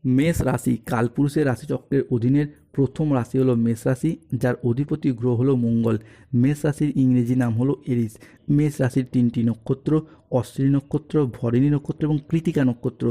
মেষ রাশি কালপুরুষের রাশিচক্রের অধীনের প্রথম রাশি হলো মেষ রাশি, যার অধিপতি গ্রহ হলো মঙ্গল। মেষ রাশির ইংরেজি নাম হলো এরিস। মেষ রাশির তিনটি নক্ষত্র: অশ্বিনী নক্ষত্র, ভরণী নক্ষত্র এবং কৃতিকা নক্ষত্র।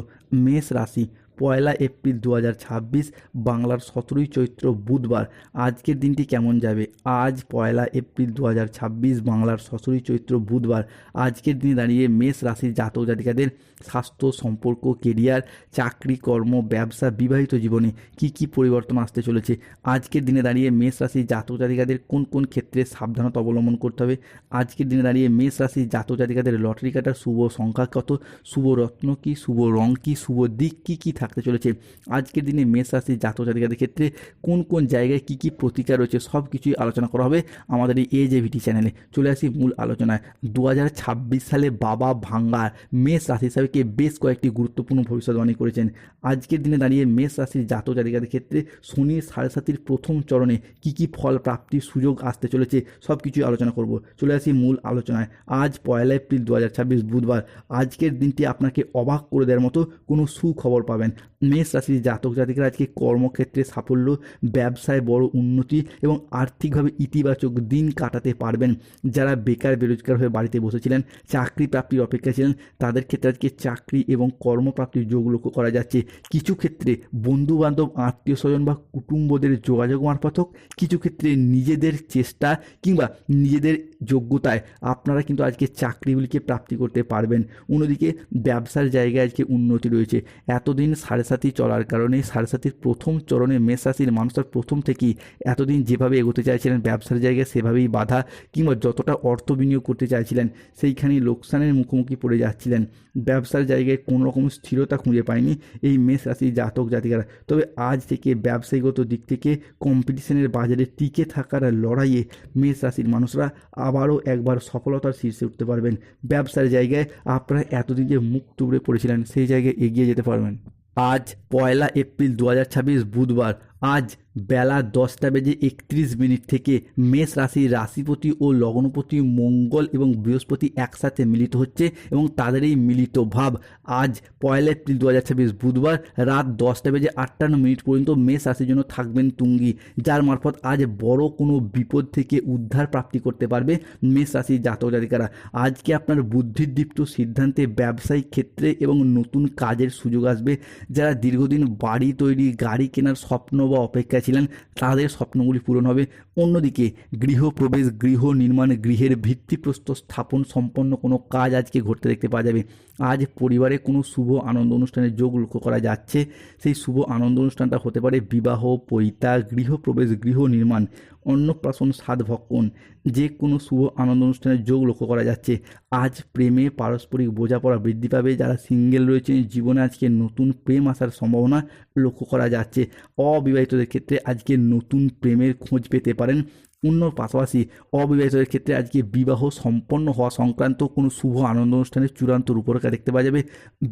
মেষ রাশি 1 এপ্রিল 2026, বাংলার 17ই চৈত্র, বুধবার। আজকের দিনটি কেমন যাবে? আজ 1 এপ্রিল 2026, বাংলার 17ই চৈত্র, বুধবার। আজকের দিনে দাঁড়িয়ে মেষ রাশির জাতক জাতিকাদের স্বাস্থ্য, সম্পর্ক, কেরিয়ার, চাকরি, কর্ম, ব্যবসা, বিবাহিত জীবনে কি কি পরিবর্তন আসতে চলেছে? আজকের দিনে দাঁড়িয়ে মেষ রাশির জাতক জাতিকাদের কোন কোন ক্ষেত্রে সাবধানতা অবলম্বন করতে হবে? আজকের দিনে দাঁড়িয়ে মেষ রাশির জাতক জাতিকাদের লটারি কাটার শুভ সংখ্যা কত? শুভ রত্ন কি? শুভ রং কি? শুভ দিক কি কি থাকতে চলেছে? আজকের দিনে মেষ রাশির জাতক জাতিকাদের ক্ষেত্রে কোন কোন জায়গায় কি কি প্রতিকার রয়েছে সব কিছুই আলোচনা করা হবে আমাদের এই AJVT চ্যানেলে। চলে আসি মূল আলোচনায়। 2026 সালে বাবা ভাঙ্গার মেষ রাশি হিসাবে বেশ কয়েকটি গুরুত্বপূর্ণ ভবিষ্যৎবাণী করেছেন। আজকের দিনে দাঁড়িয়ে মেষ রাশির জাতক জাতিকাদের ক্ষেত্রে শনির 7.5 প্রথম চরণে কি কি ফল প্রাপ্তির সুযোগ আসতে চলেছে সব কিছুই আলোচনা করব। চলে আসি মূল আলোচনায়। আজ 1 এপ্রিল 2026, বুধবার। আজকের দিনটি আপনাকে অবাক করে দেওয়ার মতো কোনো সুখবর পাবেন। মেষ রাশির জাতক জাতিকারা আজকে কর্মক্ষেত্রে সাফল্য, ব্যবসায় বড় উন্নতি এবং আর্থিকভাবে ইতিবাচক দিন কাটাতে পারবেন। যারা বেকার বেরোজগার হয়ে বাড়িতে বসেছিলেন, চাকরি প্রাপ্তির অপেক্ষা ছিলেন, তাদের ক্ষেত্রে আজকে চাকরি এবং কর্মপ্রাপ্তির যোগ লক্ষ্য করা যাচ্ছে। কিছু ক্ষেত্রে বন্ধুবান্ধব, আত্মীয় স্বজন বা কুটুম্বদের যোগাযোগ মারফত হোক, কিছু ক্ষেত্রে নিজেদের চেষ্টা কিংবা নিজেদের যোগ্যতায় আপনারা কিন্তু আজকে চাকরিগুলিকে প্রাপ্তি করতে পারবেন। অন্যদিকে ব্যবসার জায়গায় আজকে উন্নতি রয়েছে। এতদিন 7.5 চলার কারণে 7.5 প্রথম চরণে মেষ রাশির মানুষের প্রথম থেকেই এতদিন যেভাবে এগোতে চাইছিলেন ব্যবসার জায়গায় সেভাবেই বাধা, কিংবা যতটা অর্থ বিনিয়োগ করতে চাইছিলেন সেইখানেই লোকসানের মুখোমুখি পড়ে যাচ্ছিলেন। ব্যবসার জায়গায় কোনো রকম স্থিরতা খুঁজে পায়নি এই মেষ রাশির জাতক জাতিকারা। তবে আজ থেকে ব্যবসায়িকগত দিক থেকে কম্পিটিশনের বাজারে টিকে থাকার লড়াইয়ে মেষ রাশির মানুষরা আবারও একবার সফলতার শীর্ষে উঠতে পারবেন। ব্যবসার জায়গায় আপনারা এতদিন যে মুখ তুবড়ে পড়েছিলেন সেই জায়গায় এগিয়ে যেতে পারবেন। আজ 1 এপ্রিল 2026, বুধবার। আজ বেলা 10:31 থেকে মেষ রাশির রাশিপতি ও লগ্নপতি মঙ্গল এবং বৃহস্পতি একসাথে মিলিত হচ্ছে এবং তাদের এই মিলিত ভাব আজ 1 এপ্রিল 2026, বুধবার রাত 10:58 পর্যন্ত মেষ রাশির জন্য থাকবেন তুঙ্গি, যার মারফত আজ বড় কোনো বিপদ থেকে উদ্ধার প্রাপ্তি করতে পারবে মেষ রাশির জাতক জাতিকারা। আজকে আপনার বুদ্ধিদীপ্ত সিদ্ধান্তে ব্যবসায়িক ক্ষেত্রে এবং নতুন কাজের সুযোগ আসবে। যারা দীর্ঘদিন বাড়ি তৈরি, গাড়ি কেনার স্বপ্ন বা অপেক্ষা ছিলেন তাদের স্বপ্নগুলি পূরণ হবে। অন্যদিকে গৃহপ্রবেশ, গৃহ নির্মাণ, গৃহের ভিত্তিপ্রস্তর স্থাপন সম্পন্ন কোনো কাজ আজকে ঘটতে দেখতে পাওয়া যাবে। আজ পরিবারে কোনো শুভ আনন্দ অনুষ্ঠানের যোগ লক্ষ্য করা যাচ্ছে। সেই শুভ আনন্দ অনুষ্ঠানটা হতে পারে বিবাহ, পৈতা, গৃহপ্রবেশ, গৃহ নির্মাণ, অন্নপ্রাশন, সাধভক্ষণ, যে কোনো শুভ আনন্দ অনুষ্ঠানের যোগ লক্ষ্য করা যাচ্ছে। আজ প্রেমে পারস্পরিক বোঝাপড়া বৃদ্ধি পাবে। যারা সিঙ্গেল রয়েছেন জীবনে আজকে নতুন প্রেম আসার সম্ভাবনা লক্ষ্য করা যাচ্ছে। অবিবাহিতদের ক্ষেত্রে আজকে নতুন প্রেমের খোঁজ পেতে পারেন। অন্য পাশাপাশি অবিবাহিতদের ক্ষেত্রে আজকে বিবাহ সম্পন্ন হওয়া সংক্রান্ত কোনো শুভ আনন্দ অনুষ্ঠানের চূড়ান্ত রূপরেখা দেখতে পাওয়া যাবে।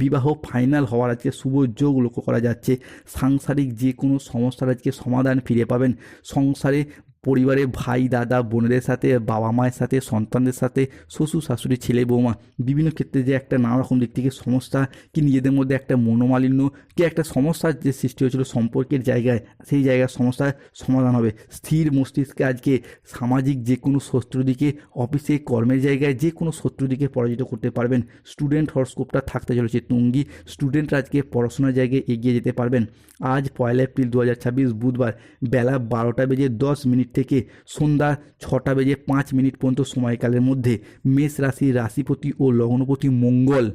বিবাহ ফাইনাল হওয়ার আজকে শুভ যোগ লক্ষ্য করা যাচ্ছে। সাংসারিক যে কোনো সমস্যার আজকে সমাধান ফিরে পাবেন। সংসারে পরিবারে ভাই, দাদা, বোনেদের সাথে, বাবা মায়ের সাথে, সন্তানদের সাথে, শ্বশুর শাশুড়ি, ছেলে বৌমা, বিভিন্ন ক্ষেত্রে যে একটা নানা রকম দিক থেকে সমস্যা কি নিজেদের মধ্যে একটা মনোমালিন্য কি একটা সমস্যার যে সৃষ্টি হয়েছিল সম্পর্কের জায়গায়, সেই জায়গার সমস্যার সমাধান হবে। স্থির মস্তিষ্কে আজকে সামাজিক যে কোনো শত্রুদিকে, অফিসে কর্মের জায়গায় যে কোনো শত্রুদিকে পরাজিত করতে পারবেন। স্টুডেন্ট হরস্কোপটা থাকতে চলেছে তুঙ্গি। স্টুডেন্টরা আজকে পড়াশোনার জায়গায় এগিয়ে যেতে পারবেন। আজ 1 এপ্রিল 2026, বুধবার বেলা 12:10 থেকে সন্ধ্যা 6:05 পর্যন্ত সময়কালের মধ্যে মেষ রাশির রাশিপতি ও লগ্নপতি মঙ্গল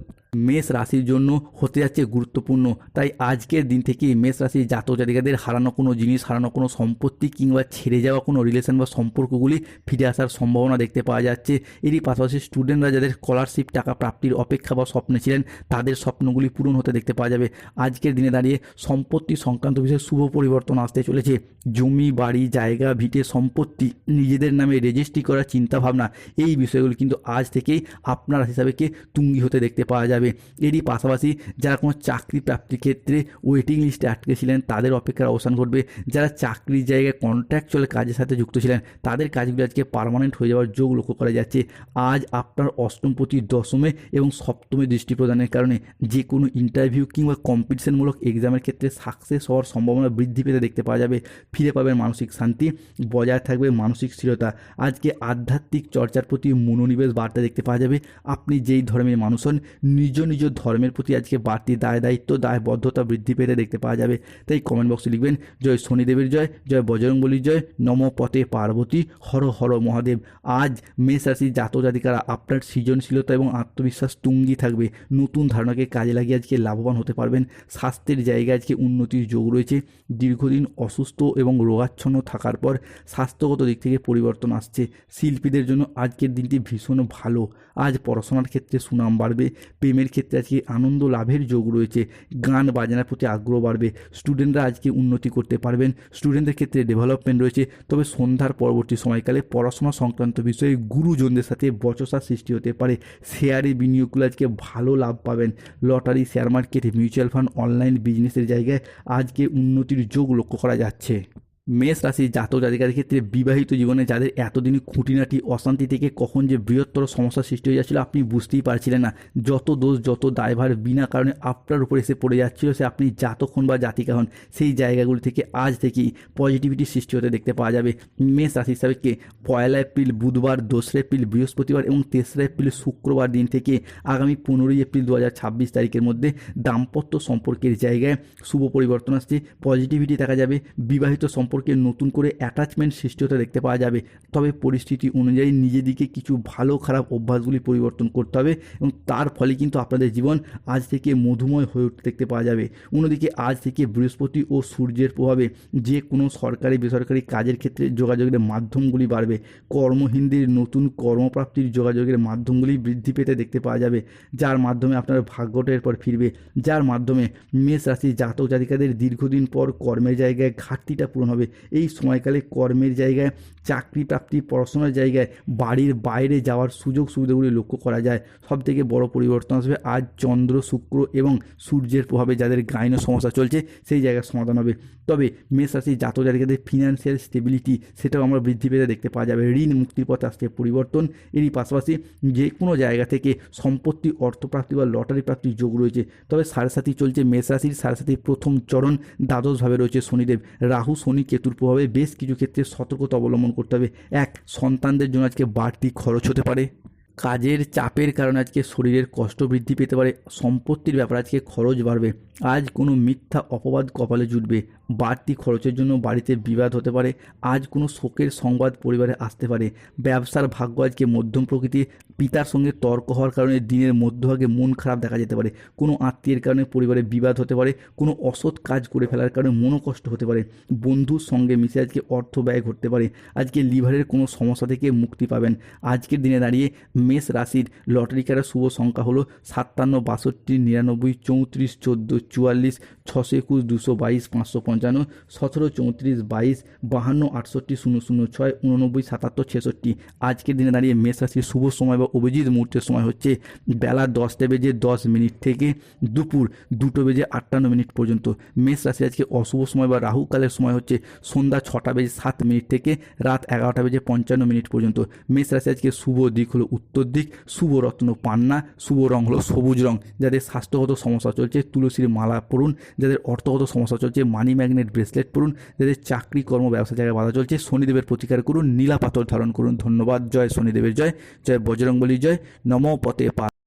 মেষ রাশির জন্য হতে যাচ্ছে গুরুত্বপূর্ণ। তাই আজকের দিন থেকেই মেষ রাশির জাতক জাতিকাদের হারানো কোনো জিনিস, হারানো কোনো সম্পত্তি কিংবা ছেড়ে যাওয়া কোনো রিলেশন বা সম্পর্কগুলি ফিরে আসার সম্ভাবনা দেখতে পাওয়া যাচ্ছে। এরই পাশাপাশি স্টুডেন্টরা যাদের স্কলারশিপ টাকা প্রাপ্তির অপেক্ষা বা স্বপ্নে ছিলেন তাদের স্বপ্নগুলি পূরণ হতে দেখতে পাওয়া যাবে। আজকের দিনে দাঁড়িয়ে সম্পত্তি সংক্রান্ত বিষয়ে শুভ পরিবর্তন আসতে চলেছে। জমি, বাড়ি, জায়গা, ভিটে, সম্পত্তি নিজেদের নামে রেজিস্ট্রি করার চিন্তাভাবনা, এই বিষয়গুলি কিন্তু আজ থেকেই আপনার হিসাবে তুঙ্গি হতে দেখতে পাওয়া যাবে। যাবে। এরই পাশাপাশি যারা কোনো চাকরি প্রাপ্তির ক্ষেত্রে ওয়েটিং লিস্টে আটকে ছিলেন তাদের অপেক্ষার অবসান ঘটবে। যারা চাকরির জায়গায় কন্ট্রাকচুয়াল কাজের সাথে যুক্ত ছিলেন তাদের কাজগুলো আজকে পার্মানেন্ট হয়ে যাওয়ার যোগ লক্ষ্য করা যাচ্ছে। আজ আপনার অষ্টমপতি দশমে এবং সপ্তমে দৃষ্টি প্রদানের কারণে যে কোনো ইন্টারভিউ কিংবা কম্পিটিশনমূলক এক্সামের ক্ষেত্রে সাকসেস হওয়ার সম্ভাবনা বৃদ্ধি পেতে দেখতে পাওয়া যাবে। ফিরে পাবেন মানসিক শান্তি, বজায় থাকবে মানসিক স্থিরতা। আজকে আধ্যাত্মিক চর্চার প্রতি মনোনিবেশ বাড়তে দেখতে পাওয়া যাবে। আপনি যেই ধর্মের মানুষ হন নিজ নিজ ধর্মের প্রতি আজকে বাড়তি দায়িত্ব দায়বদ্ধতা বৃদ্ধি পেতে দেখতে পাওয়া যাবে। তাই কমেন্ট বক্সে লিখবেন জয় শনিদেবের জয়, জয় বজরংবলীর জয়, নম পতে পার্বতী, হর হর মহাদেব। আজ মেষ রাশির জাতক জাতিকারা আপনার সৃজনশীলতা এবং আত্মবিশ্বাস তুঙ্গি থাকবে। নতুন ধারণাকে কাজে লাগিয়ে আজকে লাভবান হতে পারবেন। স্বাস্থ্যের জায়গায় আজকে উন্নতির যোগ রয়েছে। দীর্ঘদিন অসুস্থ এবং রোগাচ্ছন্ন থাকার পর স্বাস্থ্যগত দিক থেকে পরিবর্তন আসছে। শিল্পীদের জন্য আজকের দিনটি ভীষণ ভালো। আজ পড়াশোনার ক্ষেত্রে সুনাম বাড়বে। প্রেমের ক্ষেত্রে আজকে আনন্দ লাভের যোগ রয়েছে। গান বাজনার প্রতি আগ্রহ বাড়বে। স্টুডেন্টরা আজকে উন্নতি করতে পারবেন। স্টুডেন্টদের ক্ষেত্রে ডেভেলপমেন্ট রয়েছে। তবে সন্ধ্যার পরবর্তী সময়কালে পড়াশোনা সংক্রান্ত বিষয়ে গুরুজনদের সাথে বচসা সৃষ্টি হতে পারে। শেয়ারে বিনিয়োগগুলো আজকে ভালো লাভ পাবেন। Lottery, share market, mutual fund, online বিজনেসের জায়গায় আজকে উন্নতির যোগ লক্ষ্য করা যাচ্ছে। মেষ রাশির জাতক জাতিকাদের ক্ষেত্রে বিবাহিত জীবনে যাদের এতদিনই খুঁটিনাটি অশান্তি থেকে কখন যে বৃহত্তর সমস্যার সৃষ্টি হয়ে যাচ্ছিল আপনি বুঝতেই পারছিলেন না। যত দোষ যত দায়ভার বিনা কারণে আপনার উপর এসে পড়ে যাচ্ছিল, সে আপনি জাতক হন বা জাতিকা হন, সেই জায়গাগুলি থেকে আজ থেকেই পজিটিভিটির সৃষ্টি হতে দেখতে পাওয়া যাবে। মেষ রাশি হিসাবে 1 এপ্রিল বুধবার, 2 এপ্রিল বৃহস্পতিবার এবং 3 এপ্রিল শুক্রবার দিন থেকে আগামী 15 এপ্রিল 2026 তারিখের মধ্যে দাম্পত্য সম্পর্কের জায়গায় শুভ পরিবর্তন আসছে। পজিটিভিটি দেখা যাবে। বিবাহিত সম্পর্কে নতুন করে অ্যাটাচমেন্ট সৃষ্টি হতে দেখতে পাওয়া যাবে। তবে পরিস্থিতি অনুযায়ী নিজেদিকে কিছু ভালো খারাপ অভ্যাসগুলি পরিবর্তন করতে হবে এবং তার ফলে কিন্তু আপনাদের জীবন আজ থেকে মধুময় হয়ে উঠতে দেখতে পাওয়া যাবে। অন্যদিকে আজ থেকে বৃহস্পতি ও সূর্যের প্রভাবে যে কোনো সরকারি বেসরকারি কাজের ক্ষেত্রে যোগাযোগের মাধ্যমগুলি বাড়বে। কর্মহীনদের নতুন কর্মপ্রাপ্তির যোগাযোগের মাধ্যমগুলি বৃদ্ধি পেতে দেখতে পাওয়া যাবে, যার মাধ্যমে আপনার ভাগ্যটা এরপর ফিরবে, যার মাধ্যমে মেষ রাশির জাতক জাতিকাদের দীর্ঘদিন পর কর্মের জায়গায় ঘাটতিটা পূরণ হবে। এই সময়কালে কর্মের জায়গায়, চাকরি প্রাপ্তি, পড়াশোনার জায়গায়, বাড়ির বাইরে যাওয়ার সুযোগ সুবিধাগুলি লক্ষ্য করা যায়। সবথেকে বড় পরিবর্তন আসবে আজ চন্দ্র, শুক্র এবং সূর্যের প্রভাবে যাদের গাইন সমস্যা চলছে সেই জায়গার সমাধান হবে। তবে মেষ রাশির জাতক জাতিকাদের ফিনান্সিয়াল স্টেবিলিটি সেটাও আমরা বৃদ্ধি পেতে দেখতে পাওয়া যাবে। ঋণ মুক্তির পথে আসছে পরিবর্তন। এরই পাশাপাশি যে কোনো জায়গা থেকে সম্পত্তি, অর্থপ্রাপ্তি বা লটারি প্রাপ্তির যোগ রয়েছে। তবে সাড়ে চলছে মেষ রাশির সাড়ে সাথী প্রথম চরণ, দ্বাদশভাবে রয়েছে শনিদেব। রাহু শনি কেতুর প্রভাবে বেশ কিছু ক্ষেত্রে সতর্কতা অবলম্বন করতে হবে। সন্তানদের জন্য আজকে বাড়তি খরচ হতে পারে। কাজের চাপের কারণে আজকে শরীরের কষ্ট বৃদ্ধি পেতে পারে। সম্পত্তির ব্যাপারে আজকে খরচ বাড়বে। আজ কোনো মিথ্যা অপবাদ কপালে জুটবে। বাড়তি খরচের জন্য বাড়িতে বিবাদ হতে পারে। আজ কোনো শোকের সংবাদ পরিবারে আসতে পারে। ব্যবসার ভাগ্য আজকে মধ্যম প্রকৃতির। পিতার সঙ্গে তর্ক হওয়ার কারণে দিনের মধ্যভাগে মন খারাপ দেখা যেতে পারে। কোনো আত্মীয়ের কারণে পরিবারে বিবাদ হতে পারে। কোনো অসৎ কাজ করে ফেলার কারণে মনোকষ্ট হতে পারে। বন্ধুর সঙ্গে মিশে আজকে অর্থ ব্যয় ঘটতে পারে। আজকে লিভারের কোনো সমস্যা থেকে মুক্তি পাবেন। আজকের দিনে দাঁড়িয়ে মেষ রাশির লটারি কাটার শুভ সংখ্যা হলো 57, 62, 99, 34, 14, 44, 621, 222, 555, 17, 34, 22, 52, 68, 006, 89, 77, 66। আজকের দিনে দাঁড়িয়ে মেষ রাশির শুভ সময় বা অভিজিৎ মুহূর্তের সময় হচ্ছে বেলা 10:10 থেকে দুপুর 2:58 পর্যন্ত। মেষ রাশি আজকে অশুভ সময় বা রাহুকালের সময় হচ্ছে সন্ধ্যা 6:07 থেকে রাত 11:55 পর্যন্ত। মেষ রাশি আজকে শুভ দিক হলো উত্তর দিক, শুভ রত্ন পান্না, শুভ রং হলো সবুজ রং। যাদের স্বাস্থ্যগত সমস্যা চলছে তুলসীর মালা পরুন। যাদের অর্থগত সমস্যা চলছে মানি ম্যাগনেট ব্রেসলেট পরুন। যাদের চাকরি কর্ম ব্যবসা জায়গায় বাধা চলছে শনিদেবের প্রতিকার করুন, নীলা পাথর ধারণ করুন। ধন্যবাদ। জয় শনিদেবের জয়, জয় বজরংবলীর জয়, নমো পতে পা।